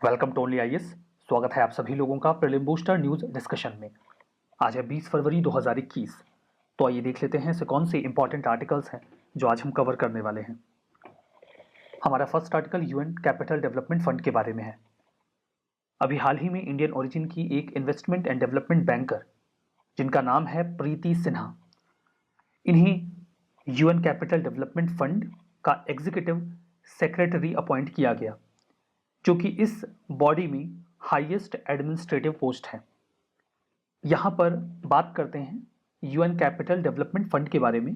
Welcome to only IAS. स्वागत है आप सभी लोगों का प्रीलिम बूस्टर न्यूज डिस्कशन में। आज है 20 फरवरी 2021। तो आइए देख लेते हैं ऐसे कौन से इंपॉर्टेंट आर्टिकल्स हैं जो आज हम कवर करने वाले हैं। हमारा first article UN capital development fund के बारे में है। अभी हाल ही में इंडियन ओरिजिन की एक इन्वेस्टमेंट एंड डेवलपमेंट बैंकर जिनका नाम है प्रीति सिन्हा, इन्हें यूएन कैपिटल डेवलपमेंट फंड का एग्जीक्यूटिव सेक्रेटरी अपॉइंट किया गया, जो कि इस बॉडी में हाईएस्ट एडमिनिस्ट्रेटिव पोस्ट है। यहां पर बात करते हैं यूएन कैपिटल डेवलपमेंट फंड के बारे में।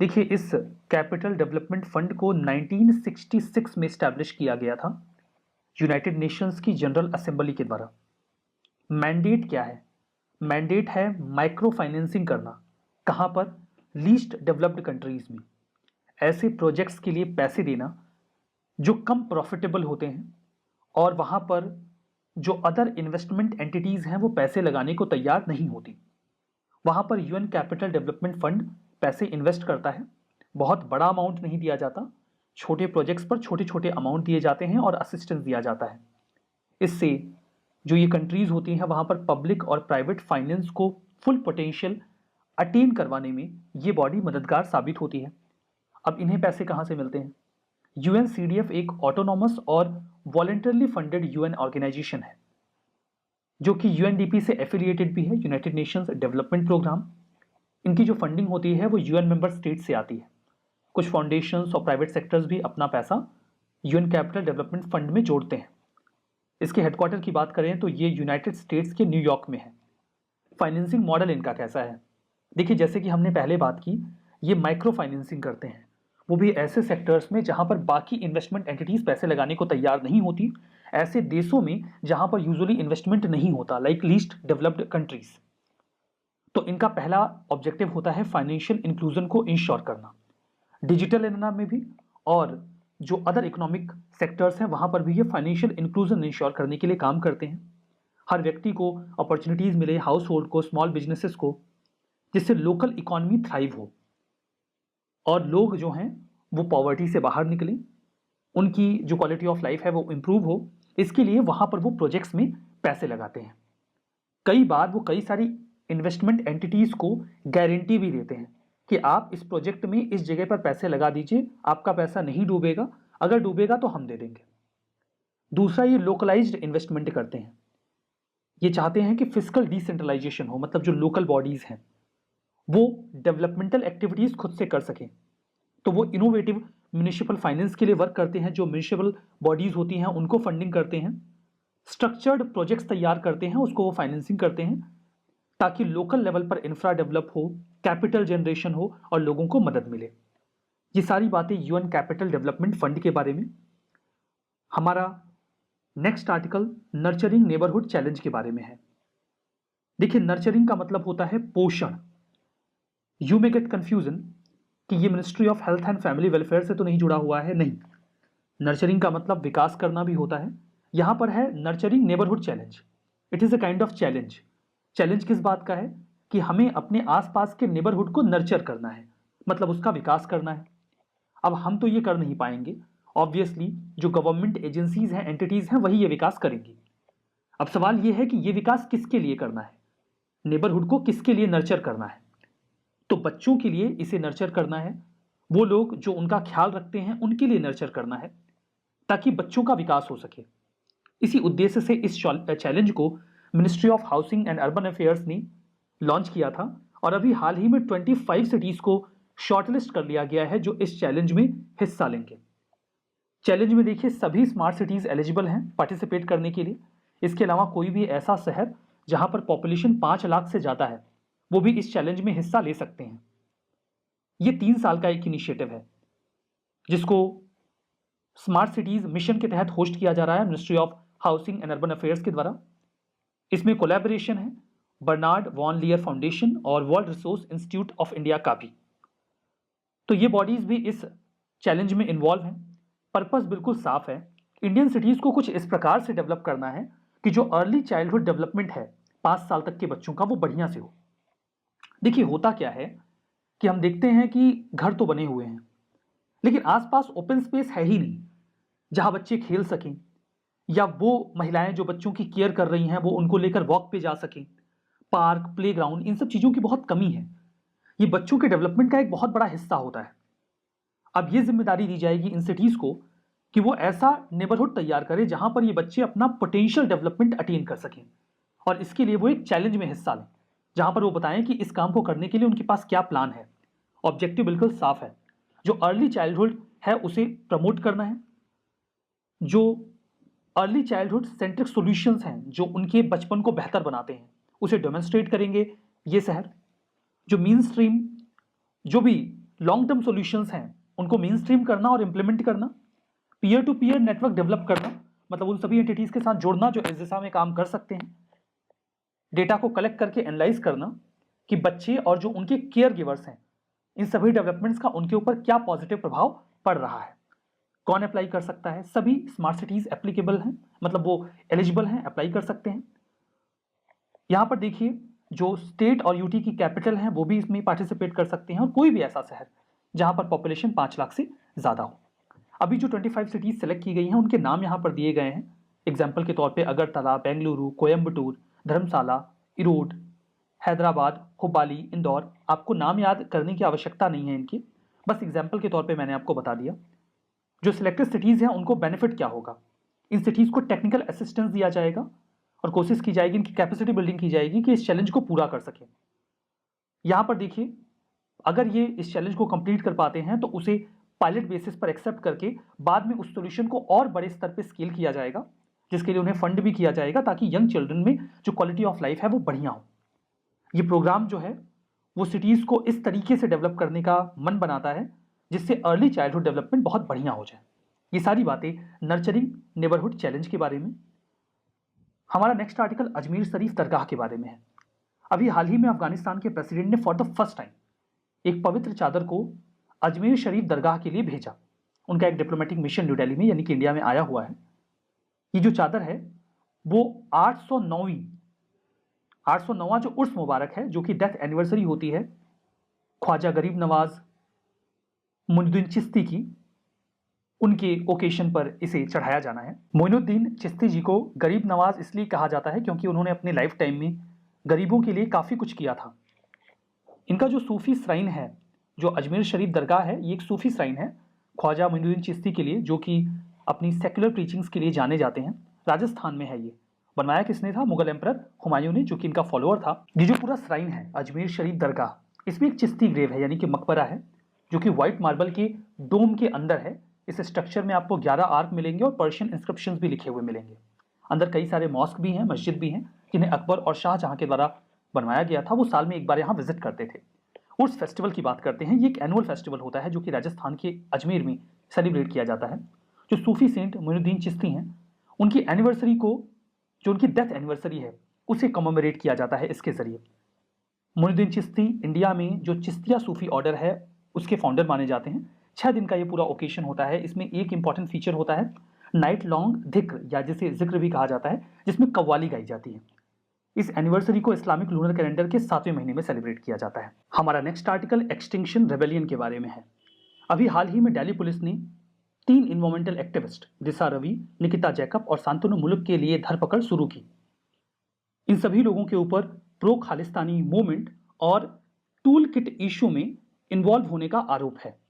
देखिए, इस कैपिटल डेवलपमेंट फंड को 1966 में स्टैब्लिश किया गया था यूनाइटेड नेशंस की जनरल असेंबली के द्वारा। मैंडेट क्या है? मैंडेट है माइक्रो फाइनेंसिंग करना। कहां पर? लीस्ट डेवलप्ड कंट्रीज में ऐसे प्रोजेक्ट्स के लिए पैसे देना जो कम प्रॉफिटेबल होते हैं और वहां पर जो अदर इन्वेस्टमेंट एंटिटीज हैं वो पैसे लगाने को तैयार नहीं होती। वहां पर यूएन कैपिटल डेवलपमेंट फंड पैसे इन्वेस्ट करता है। बहुत बड़ा अमाउंट नहीं दिया जाता, छोटे प्रोजेक्ट्स पर छोटे छोटे अमाउंट दिए जाते हैं और असिस्टेंस दिया जाता है। इससे जो ये कंट्रीज होती हैं वहां पर पब्लिक और प्राइवेट फाइनेंस को फुल पोटेंशियल अटेन करवाने में ये बॉडी मददगार साबित होती है। अब इन्हें पैसे कहां से मिलते हैं? यूएनसीडीएफ एक ऑटोनॉमस और वॉलंटरली फंडेड यूएन ऑर्गेनाइजेशन है जो कि यूएनडीपी से एफिलिएटेड भी है, यूनाइटेड नेशंस डेवलपमेंट प्रोग्राम। इनकी जो फंडिंग होती है वो यूएन मेंबर स्टेट से आती है। कुछ फाउंडेशंस और प्राइवेट सेक्टर्स भी अपना पैसा यूएन कैपिटल डेवलपमेंट फंड में जोड़ते हैं। इसके हेडक्वार्टर की बात करें तो ये यूनाइटेड स्टेट्स के न्यूयॉर्क में है। फाइनेंसिंग मॉडल इनका कैसा है? देखिए, जैसे कि हमने पहले बात की, ये माइक्रो फाइनेंसिंग करते हैं, वो भी ऐसे सेक्टर्स में जहां पर बाकी इन्वेस्टमेंट एंटिटीज पैसे लगाने को तैयार नहीं होती, ऐसे देशों में जहां पर यूजुअली इन्वेस्टमेंट नहीं होता, लाइक लीस्ट डेवलप्ड कंट्रीज। तो इनका पहला ऑब्जेक्टिव होता है फाइनेंशियल इंक्लूजन को इंश्योर करना, डिजिटल एरिना में भी, और जो अदर इकोनॉमिक सेक्टर्स हैं वहां पर भी ये फाइनेंशियल इंक्लूजन इंश्योर करने के लिए काम करते हैं। हर व्यक्ति को अपॉर्चुनिटीज मिले, हाउस होल्ड को, स्मॉल बिजनेसेस को, जिससे लोकल इकोनॉमी थ्राइव हो और लोग जो हैं वो पॉवर्टी से बाहर निकलें, उनकी जो क्वालिटी ऑफ लाइफ है वो इम्प्रूव हो। इसके लिए वहां पर वो प्रोजेक्ट्स में पैसे लगाते हैं। कई बार वो कई सारी इन्वेस्टमेंट एंटिटीज को गारंटी भी देते हैं कि आप इस प्रोजेक्ट में इस जगह पर पैसे लगा दीजिए, आपका पैसा नहीं डूबेगा, अगर डूबेगा तो हम दे देंगे। दूसरा, ये लोकलाइज्ड इन्वेस्टमेंट करते हैं। ये चाहते हैं कि फिजिकल डिसेंट्रलाइजेशन हो, मतलब जो लोकल बॉडीज हैं वो डेवलपमेंटल एक्टिविटीज खुद से कर सकें। तो वो इनोवेटिव म्युनिसिपल फाइनेंस के लिए वर्क करते हैं, जो म्युनिसिपल बॉडीज होती हैं उनको फंडिंग करते हैं, स्ट्रक्चर्ड प्रोजेक्ट्स तैयार करते हैं, उसको वो फाइनेंसिंग करते हैं ताकि लोकल लेवल पर इंफ्रा डेवलप हो, कैपिटल जनरेशन हो और लोगों को मदद मिले। ये सारी बातें यूएन कैपिटल डेवलपमेंट फंड के बारे में। हमारा next article nurturing neighbourhood challenge के बारे में है। देखिए, नर्चरिंग का मतलब होता है पोषण। यू मे गेट कंफ्यूजन कि ये ministry of health and family welfare से तो नहीं जुड़ा हुआ है। नहीं, नर्चरिंग का मतलब विकास करना भी होता है। यहां पर है nurturing neighbourhood challenge. It is a kind of challenge. Challenge किस बात का है? कि हमें अपने आसपास के नेबरहुड को नर्चर करना है, मतलब उसका विकास करना है। अब हम तो ये कर नहीं पाएंगे, ऑब्वियसली जो गवर्नमेंट एजेंसीज हैं, एंटिटीज हैं, वही ये विकास करेंगी। अब सवाल ये है कि ये विकास किसके लिए करना है, नेबरहुड को किसके लिए नर्चर करना है? तो बच्चों के लिए इसे नर्चर करना है, वो लोग जो उनका ख्याल रखते हैं उनके लिए नर्चर करना है ताकि बच्चों का विकास हो सके। इसी उद्देश्य से इस चैलेंज को ministry of housing and urban affairs ने लॉन्च किया था और अभी हाल ही में 25 सिटीज को शॉर्टलिस्ट कर लिया गया है जो इस चैलेंज में हिस्सा लेंगे। चैलेंज में देखिए, सभी स्मार्ट सिटीज एलिजिबल हैं पार्टिसिपेट करने के लिए। इसके अलावा कोई भी ऐसा शहर जहां पर पॉपुलेशन 5 लाख से ज्यादा है वो भी इस चैलेंज में हिस्सा ले सकते हैं। ये 3 साल का एक इनिशिएटिव है जिसको स्मार्ट सिटीज मिशन के तहत होस्ट किया जा रहा है ministry of housing and urban affairs के द्वारा। इसमें कोलैबोरेशन है बर्नार्ड वॉन लियर फाउंडेशन और world resource institute of India का भी। तो ये बॉडीज भी इस चैलेंज में इन्वॉल्व हैं। पर्पस बिल्कुल साफ है, इंडियन सिटीज को कुछ इस प्रकार से डेवलप करना है कि जो अर्ली चाइल्डहुड डेवलपमेंट है 5 साल तक के बच्चों का, वो बढ़िया से हो। देखिए, होता क्या है कि हम देखते हैं कि घर तो बने हुए हैं लेकिन आसपास ओपन स्पेस है ही नहीं जहां बच्चे खेल सकें या वो महिलाएं जो बच्चों की केयर कर रही हैं वो उनको लेकर वॉक पे जा सकें, पार्क, प्लेग्राउंड, इन सब चीज़ों की बहुत कमी है। ये बच्चों के डेवलपमेंट का एक बहुत बड़ा हिस्सा होता है। अब ये जिम्मेदारी दी जाएगी इन सिटीज़ को कि वो ऐसा नेबरहुड तैयार करें जहां पर ये बच्चे अपना पोटेंशियल डेवलपमेंट अटेन कर सकें, और इसके लिए वो एक चैलेंज में हिस्सा लें जहां पर वो बताएं कि इस काम को करने के लिए उनके पास क्या प्लान है। ऑब्जेक्टिव बिल्कुल साफ है, जो अर्ली चाइल्डहुड है उसे प्रमोट करना है, जो अर्ली चाइल्डहुड सेंट्रिक सॉल्यूशंस हैं जो उनके बचपन को बेहतर बनाते हैं उसे डेमोन्स्ट्रेट करेंगे ये शहर। जो मेन स्ट्रीम, जो भी लॉन्ग टर्म सॉल्यूशंस हैं उनको मेन स्ट्रीम करना और इम्प्लीमेंट करना। Peer to peer network develop करना, मतलब उन सभी एंटिटीज के साथ जोड़ना जो इस दिशा में काम कर सकते हैं। डेटा को कलेक्ट करके एनालाइज करना कि बच्चे और जो उनके केयर गिवर्स हैं इन सभी डेवलपमेंट्स का उनके ऊपर क्या पॉजिटिव प्रभाव पड़ रहा है, कौन अप्लाई कर सकता है। सभी स्मार्ट सिटीज एप्लीकेबल हैं, मतलब वो एलिजिबल हैं, अप्लाई कर सकते हैं। यहाँ पर देखिए जो स्टेट और यूटी की कैपिटल हैं वो भी इसमें पार्टिसिपेट कर सकते हैं, और कोई भी ऐसा शहर जहाँ पर पॉपुलेशन 5 लाख से ज़्यादा हो। अभी जो 25 सिटीज़ सेलेक्ट की गई हैं उनके नाम यहाँ पर दिए गए हैं। एग्जाम्पल के तौर पे अगरतला, बेंगलुरु, कोयम्बटूर, धर्मशाला, इरोड, हैदराबाद, हुब्बाली, इंदौर। आपको नाम याद करने की आवश्यकता नहीं है इनकी, बस एग्जाम्पल के तौर पे मैंने आपको बता दिया। जो सिलेक्टेड सिटीज़ हैं उनको बेनिफिट क्या होगा, इन सिटीज़ को टेक्निकल असिस्टेंस दिया जाएगा और कोशिश की जाएगी, इनकी कैपेसिटी बिल्डिंग की जाएगी कि इस चैलेंज को पूरा कर सकें। यहाँ पर देखिए अगर ये इस चैलेंज को कंप्लीट कर पाते हैं तो उसे पायलट बेसिस पर एक्सेप्ट करके बाद में उस सॉल्यूशन को और बड़े स्तर पर स्केल किया जाएगा, जिसके लिए उन्हें फंड भी किया जाएगा ताकि यंग चिल्ड्रन में जो क्वालिटी ऑफ लाइफ है वो बढ़िया हो। ये प्रोग्राम जो है वो सिटीज़ को इस तरीके से डेवलप करने का मन बनाता है जिससे अर्ली चाइल्डहुड डेवलपमेंट बहुत बढ़िया हो जाए। ये सारी बातें नर्चरिंग नेबरहुड चैलेंज के बारे में। हमारा नेक्स्ट आर्टिकल अजमेर शरीफ दरगाह के बारे में है। अभी हाल ही में अफगानिस्तान के प्रेसिडेंट ने फॉर द फर्स्ट टाइम एक पवित्र चादर को अजमेर शरीफ दरगाह के लिए भेजा। उनका एक डिप्लोमेटिक मिशन न्यू दिल्ली में यानी कि इंडिया में आया हुआ है। ये जो चादर है वो 809वां जो उर्स मुबारक है, जो कि डेथ एनिवर्सरी होती है ख्वाजा गरीब नवाज मोइनुद्दीन चिश्ती की, उनके ओकेशन पर इसे चढ़ाया जाना है। मोइनुद्दीन चिश्ती जी को गरीब नवाज इसलिए कहा जाता है क्योंकि उन्होंने अपने लाइफ टाइम में गरीबों के लिए काफ़ी कुछ किया था। इनका जो सूफी श्राइन है, जो अजमेर शरीफ दरगाह है, ये एक सूफी श्राइन है ख्वाजा मोइनुद्दीन चिश्ती के लिए, जो कि अपनी सेक्युलर प्रीचिंग्स के लिए जाने जाते हैं। राजस्थान में है। ये बनवाया किसने था? मुगल एम्परर हुमायूं ने, जो कि इनका फॉलोअर था। ये जो पूरा श्राइन है अजमेर शरीफ दरगाह, इसमें एक चिश्ती ग्रेव है यानी कि मकबरा है, जो कि व्हाइट मार्बल के डोम के अंदर है। इस स्ट्रक्चर में आपको 11 आर्क मिलेंगे और पर्शियन इंस्क्रिप्शंस भी लिखे हुए मिलेंगे। अंदर कई सारे मॉस्क भी हैं, मस्जिद भी हैं, जिन्हें अकबर और शाहजहां के द्वारा बनवाया गया था। वो साल में एक बार यहाँ विजिट करते थे। उर्स फेस्टिवल की बात करते हैं। ये एक एनुअल फेस्टिवल होता है जो कि राजस्थान के अजमेर में सेलिब्रेट किया जाता है। जो सूफी सेंट मोइनुद्दीन चिश्ती हैं, उनकी एनिवर्सरी को, जो उनकी डेथ एनिवर्सरी है, उसे कमेमोरेट किया जाता है इसके जरिए। मोइनुद्दीन चिश्ती इंडिया में जो चिश्तिया सूफी ऑर्डर है उसके फाउंडर माने जाते हैं। 6 दिन का ये पूरा ओकेशन होता है। इसमें एक इंपॉर्टेंट फीचर होता है नाइट लॉन्ग धिक्र, या जिसे जिक्र भी कहा जाता है, जिसमें कव्वाली गाई जाती है। इस एनिवर्सरी को इस्लामिक लूनर कैलेंडर के 7वें महीने में सेलिब्रेट किया जाता है। हमारा नेक्स्ट आर्टिकल एक्सटिंक्शन रेबेलियन के बारे में है। अभी हाल ही में दिल्ली पुलिस ने 3 इन्वायरमेंटल एक्टिविस्ट दिशा रवि, निकिता जैकब और शांतनु मुलुक के लिए धरपकड़ शुरू की। इन सभी लोगों के ऊपर प्रो खालिस्तानी मूवमेंट और टूल किट इशू में इन्वॉल्व होने का आरोप है।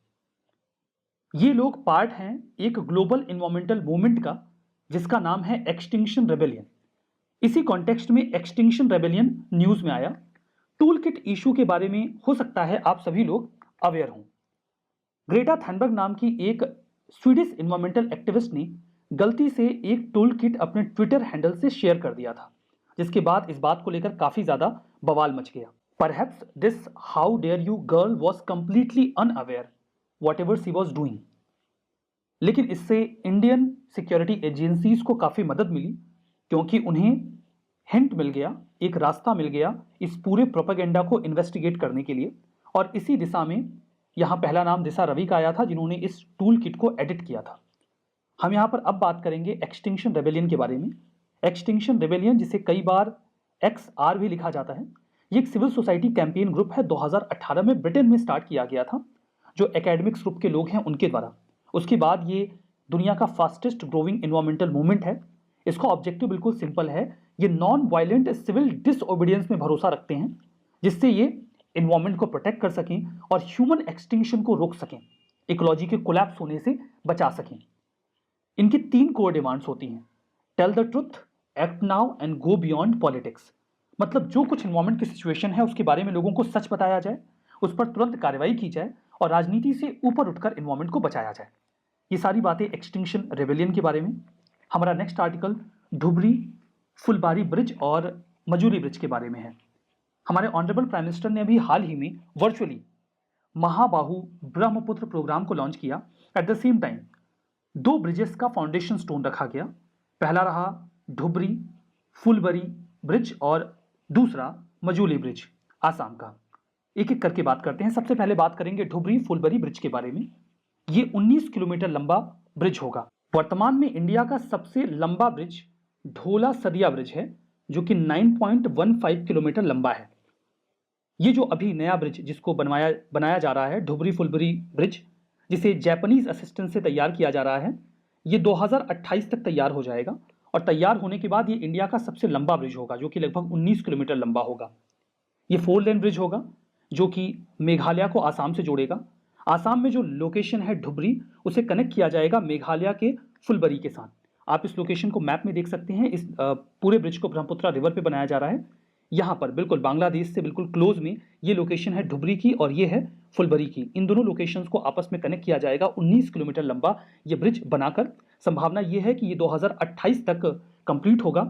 ये लोग पार्ट हैं एक ग्लोबल इन्वायरमेंटल मूवमेंट का जिसका नाम है एक्सटिंक्शन रेबेलियन। इसी कॉन्टेक्स्ट में एक्सटिंक्शन रेबेलियन न्यूज में आया। टूल किट इशू के बारे में हो सकता है आप सभी लोग अवेयर हों। ग्रेटा थनबर्ग नाम की एक स्वीडिश इन्वायरमेंटल एक्टिविस्ट ने गलती से एक टूल किट अपने ट्विटर हैंडल से शेयर कर दिया था, जिसके बाद इस बात को लेकर काफी ज्यादा बवाल मच गया। Perhaps this how dare you girl was completely unaware whatever she was doing. लेकिन इससे इंडियन सिक्योरिटी एजेंसीज को काफी मदद मिली, क्योंकि उन्हें हिंट मिल गया, एक रास्ता मिल गया इस पूरे प्रोपेगेंडा को इन्वेस्टिगेट करने के लिए। और इसी दिशा में यहाँ पहला नाम दिशा रवि का आया था, जिन्होंने इस टूल किट को एडिट किया था। हम यहाँ पर अब बात करेंगे एक्सटिंक्शन रेबेलियन के बारे में। एक्सटिंक्शन रेबेलियन, जिसे कई बार XR भी लिखा जाता है, ये एक सिविल सोसाइटी कैंपेन ग्रुप है। 2018 में ब्रिटेन में स्टार्ट किया गया था, जो एकेडमिक्स ग्रुप के लोग हैं उनके द्वारा। उसके बाद ये दुनिया का फास्टेस्ट ग्रोइंग इन्वायरमेंटल मूवमेंट है। इसका ऑब्जेक्टिव बिल्कुल सिंपल है, ये नॉन वायलेंट सिविल डिसओबीडियंस में भरोसा रखते हैं, जिससे ये इन्वायरमेंट को प्रोटेक्ट कर सकें और ह्यूमन एक्सटिंक्शन को रोक सकें, इकोलॉजी के कोलैप्स होने से बचा सकें। इनकी 3 कोर डिमांड्स होती हैं, tell the truth, act now and go beyond politics. मतलब जो कुछ इन्वायरमेंट की सिचुएशन है उसके बारे में लोगों को सच बताया जाए, उस पर तुरंत कार्रवाई की जाए और राजनीति से ऊपर उठकर इन्वायरमेंट को बचाया जाए। ये सारी बातें एक्सटिंक्शन रेबेलियन के बारे में। हमारा नेक्स्ट आर्टिकल धुबरी फुलबारी ब्रिज और मजूली ब्रिज के बारे में है। हमारे ऑनरेबल प्राइम मिनिस्टर ने अभी हाल ही में वर्चुअली महाबाहु ब्रह्मपुत्र प्रोग्राम को लॉन्च किया। At the same time 2 bridges का फाउंडेशन स्टोन रखा गया। पहला रहा धुबरी फुलबरी ब्रिज और दूसरा मजूली ब्रिज आसाम का। एक एक करके बात करते हैं। सबसे पहले बात करेंगे धुबरी फुलबरी ब्रिज के बारे में। ये 19 किलोमीटर लंबा ब्रिज होगा। वर्तमान में इंडिया का सबसे लंबा ब्रिज ढोला सदिया ब्रिज है, जो कि 9.15 किलोमीटर लंबा है। ये जो अभी नया ब्रिज जिसको बनाया जा रहा है, धुबरी फुलबरी ब्रिज, जिसे जापानीज असिस्टेंस से तैयार किया जा रहा है, ये 2028 तक तैयार हो जाएगा और तैयार होने के बाद ये इंडिया का सबसे लंबा ब्रिज होगा, जो कि लगभग 19 किलोमीटर लंबा होगा। ये 4 लेन ब्रिज होगा जो कि मेघालय को आसाम से जोड़ेगा। आसाम में जो लोकेशन है धुबरी, उसे कनेक्ट किया जाएगा मेघालय के फुलबरी के साथ। आप इस लोकेशन को मैप में देख सकते हैं। इस पूरे ब्रिज को ब्रह्मपुत्र रिवर पे बनाया जा रहा है। यहाँ पर बिल्कुल बांग्लादेश से बिल्कुल क्लोज में ये लोकेशन है धुबरी की और ये है फुलबरी की। इन दोनों लोकेशंस को आपस में कनेक्ट किया जाएगा 19 किलोमीटर लंबा ये ब्रिज बनाकर। संभावना ये है कि ये 2028 तक कंप्लीट होगा।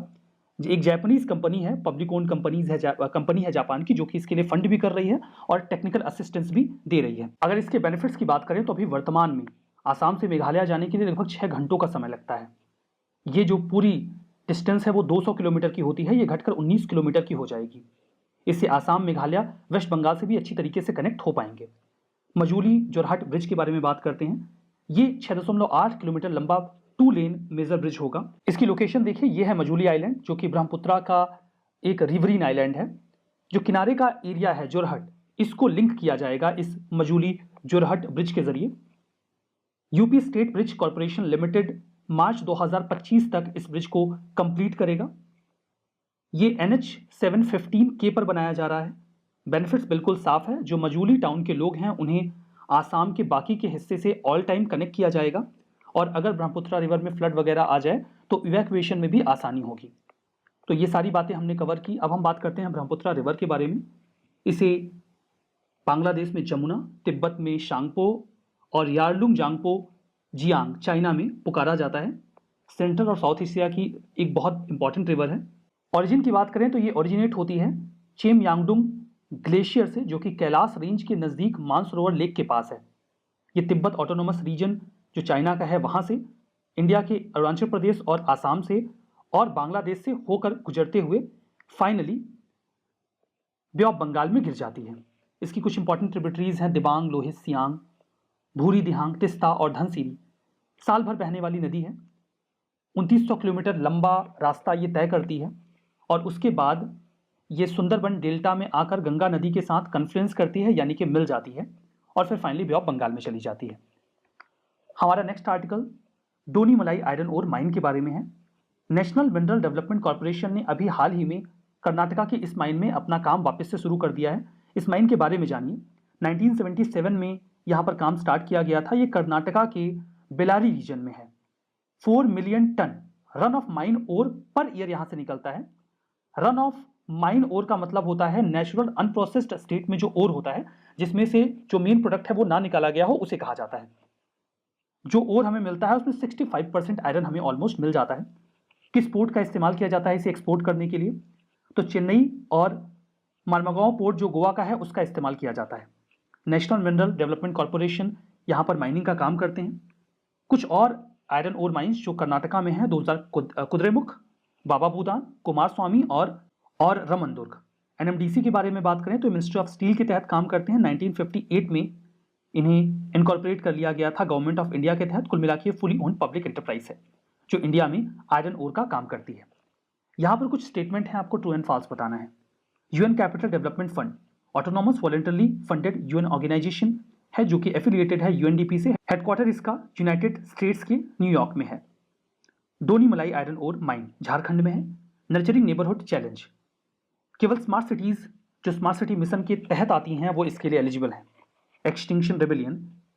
एक जापानीज कंपनी है, पब्लिक ओन्ड कंपनी है जापान की, जो कि इसके लिए फंड भी कर रही है और टेक्निकल असिस्टेंस भी दे रही है। अगर इसके बेनिफिट्स की बात करें तो अभी वर्तमान में आसाम से मेघालय जाने के लिए लगभग 6 घंटों का समय लगता है। ये जो पूरी डिस्टेंस है वो 200 किलोमीटर की होती है, ये घटकर 19 किलोमीटर की हो जाएगी। इससे आसाम मेघालय वेस्ट बंगाल से भी अच्छी तरीके से कनेक्ट हो पाएंगे। मजूली जोरहाट ब्रिज के बारे में बात करते हैं। ये 6.8 किलोमीटर लंबा 2 लेन मेजर ब्रिज होगा। इसकी लोकेशन देखिए, ये है मजूली आइलैंड, जो कि ब्रह्मपुत्रा का एक रिवरीन आइलैंड है। जो किनारे का एरिया है जोरहट, इसको लिंक किया जाएगा इस मजूली जोरहट ब्रिज के जरिए। UP state bridge corporation limited March 2025 तक इस ब्रिज को कंप्लीट करेगा। ये NH 715K पर बनाया जा रहा है। बेनिफिट्स बिल्कुल साफ है। जो मजूली टाउन के लोग हैं उन्हें आसाम के बाकी के हिस्से से ऑल टाइम कनेक्ट किया जाएगा और अगर ब्रह्मपुत्रा रिवर में फ्लड वगैरह आ जाए तो इवैक्यूएशन में भी आसानी होगी। तो ये सारी बातें हमने कवर की। अब हम बात करते हैं ब्रह्मपुत्रा रिवर के बारे में। इसे बांग्लादेश में जमुना, तिब्बत में शांगपो और यारलुंग जांगपो जियांग चाइना में पुकारा जाता है। सेंट्रल और साउथ एशिया की एक बहुत इंपॉर्टेंट रिवर है। ओरिजिन की बात करें तो ये ओरिजिनेट होती है चेमयांगडुंग ग्लेशियर से, जो कि कैलाश रेंज के नज़दीक मानसरोवर लेक के पास है। ये तिब्बत ऑटोनोमस रीजन जो चाइना का है वहाँ से, इंडिया के अरुणाचल प्रदेश और आसाम से और बांग्लादेश से होकर गुजरते हुए फाइनली बे ऑफ बंगाल में गिर जाती है। इसकी कुछ इंपॉर्टेंट ट्रिब्यूटरीज हैं दिबांग, लोहित, सियांग, भूरी दिहांग, तिस्ता और धनसिरी। साल भर बहने वाली नदी है। 2900 किलोमीटर लंबा रास्ता ये तय करती है और उसके बाद ये सुंदरबन डेल्टा में आकर गंगा नदी के साथ कन्फ्लुएंस करती है, यानी कि मिल जाती है और फिर फाइनली बे ऑफ बंगाल में चली जाती है। हमारा next article Donimalai iron ore mine के बारे में है। नेशनल मिनरल डेवलपमेंट कॉर्पोरेशन ने अभी हाल ही में कर्नाटका की इस माइन में अपना काम वापस से शुरू कर दिया है। इस माइन के बारे में जानिए। 1977 में यहाँ पर काम स्टार्ट किया गया था। ये कर्नाटका के बेलारी रीजन में है। 4 million ton run of mine ore per year यहाँ से निकलता है। रन ऑफ माइन ओर का मतलब होता है नेचुरल अनप्रोसेस्ड स्टेट में जो ओर होता है, जिसमें से जो मेन प्रोडक्ट है वो ना निकाला गया हो, उसे कहा जाता है। जो ओर हमें मिलता है उसमें 65% आयरन हमें ऑलमोस्ट मिल जाता है। किस पोर्ट का इस्तेमाल किया जाता है इसे एक्सपोर्ट करने के लिए? तो चेन्नई और मार्मागांव पोर्ट जो गोवा का है उसका इस्तेमाल किया जाता है। नेशनल मिनरल डेवलपमेंट कॉर्पोरेशन यहाँ पर माइनिंग का काम करते हैं। कुछ और आयरन ओर माइंस जो कर्नाटका में है, 2000 कुद्रेमुख, बाबा भूदान, कुमार स्वामी और रमनदुर्ग। NMDC के बारे में बात करें तो मिनिस्ट्री ऑफ स्टील के तहत काम करते हैं। 1958 में इन्हें इनकॉर्पोरेट कर लिया गया था गवर्नमेंट ऑफ इंडिया के तहत। कुल मिलाकर फुली ओन्ड पब्लिक एंटरप्राइज है जो इंडिया में आयरन ओर का काम करती है। यहाँ पर कुछ स्टेटमेंट है, आपको ट्रू एंड फॉल्स बताना है। UN capital development fund autonomous voluntarily funded UN organisation है जो कि एफिलिएटेड है UNDP से। हेडक्वार्टर इसका यूनाइटेड स्टेट्स के न्यूयॉर्क में है। डोनी मलाई आयरन ओर माइन झारखंड में है। नर्चरिंग नेबरहुड चैलेंज, केवल स्मार्ट सिटीज़ जो स्मार्ट सिटी मिशन के तहत आती हैं वो इसके लिए एलिजिबल हैं। एक्सटिंक्शन रेबेलियन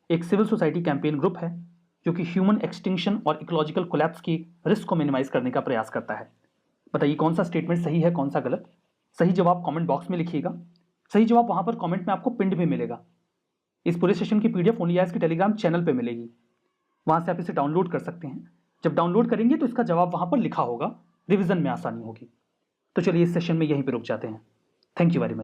एक सिविल सोसाइटी कैंपेन ग्रुप है जो कि ह्यूमन एक्सटिंक्शन और इकोलॉजिकल कोलैप्स की रिस्क को मिनिमाइज करने का प्रयास करता है। बताइए कौन सा स्टेटमेंट सही है, कौन सा गलत। सही जवाब कमेंट बॉक्स में लिखिएगा। सही जवाब वहां पर कमेंट में आपको पिंड भी मिलेगा। इस पूरे सेशन की पीडीएफ ओनली आज के टेलीग्राम चैनल पे मिलेगी, वहां से आप इसे डाउनलोड कर सकते हैं। जब डाउनलोड करेंगे तो इसका जवाब वहां पर लिखा होगा, रिवीजन में आसानी होगी। तो चलिए इस सेशन में यहीं पे रुक जाते हैं। Thank you very much.